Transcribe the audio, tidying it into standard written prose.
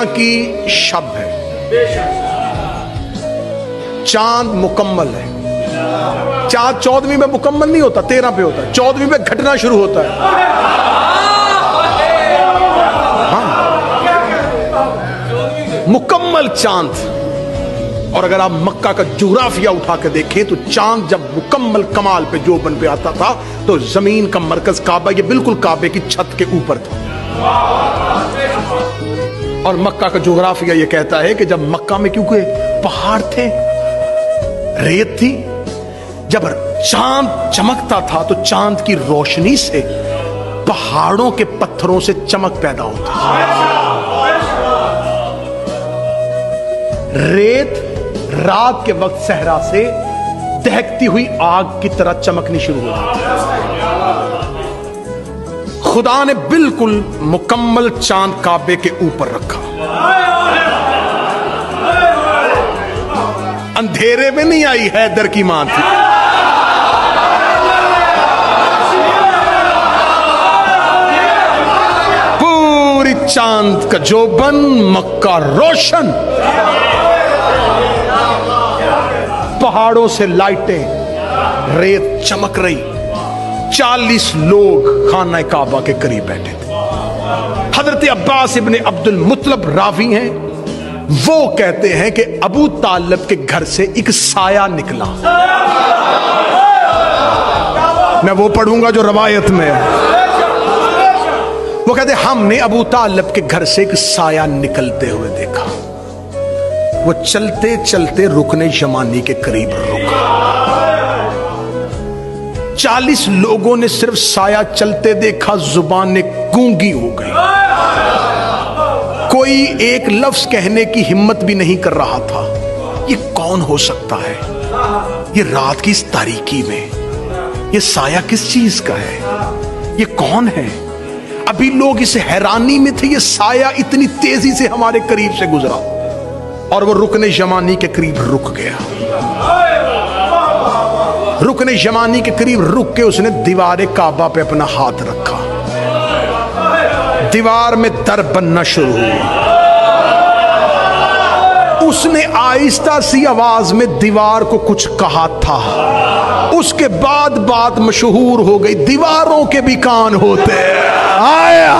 दुनिया की शब है। चांद मुकम्मल है। चांद 14वीं में मुकम्मल नहीं होता, 13 पे होता है, 14वीं में घटना शुरू होता है। हाँ, मुकम्मल चांद। और अगर आप मक्का का जुग्राफिया उठा के देखें तो चांद जब मुकम्मल कमाल पे जोबन पे आता था तो जमीन का मरकज काबा, ये बिल्कुल काबे की छत के ऊपर था। और मक्का का जुग्राफिया ये कहता है कि जब मक्का में क्योंकि पहाड़ थे, रेत थी, जब चांद चमकता था तो चांद की रोशनी से पहाड़ों के पत्थरों से चमक पैदा होती थी। रेत रात के वक्त सहरा से दहकती हुई आग की तरह चमकनी शुरू हो गई। खुदा ने बिल्कुल मुकम्मल चांद काबे के ऊपर रखा। अंधेरे में नहीं आई हैदर की मां थी। पूरी चांद का जोबन, मक्का रोशन, पहाड़ों से लाइटें, रेत चमक रही। 40 लोग खाना काबा के करीब बैठे थे। हजरत अब्बास इब्ने अब्दुल मुत्तलब रावी हैं, वो कहते हैं कि अबू तालिब के घर से एक साया निकला। मैं वो पढ़ूंगा जो रवायत में है। वो कहते हमने अबू तालिब के घर से एक साया निकलते हुए देखा। वो चलते चलते रुकने यमानी के करीब रुका। 40 लोगों ने सिर्फ साया चलते देखा, जुबानें गूंगी हो गई। कोई एक लफ्ज कहने की हिम्मत भी नहीं कर रहा था। ये कौन हो सकता है? ये रात की इस तारीकी में ये साया किस चीज का है? ये कौन है? अभी लोग इस हैरानी में थे, ये साया इतनी तेजी से हमारे करीब से गुजरा। और वो रुकने यमानी के करीब रुक गया। रुकने यमानी के करीब रुक के उसने दीवार काबा पे अपना हाथ रखा। दीवार में दर बनना शुरू हुआ। उसने आहिस्ता सी आवाज में दीवार को कुछ कहा था। उसके बाद बात मशहूर हो गई, दीवारों के भी कान होते हैं। आया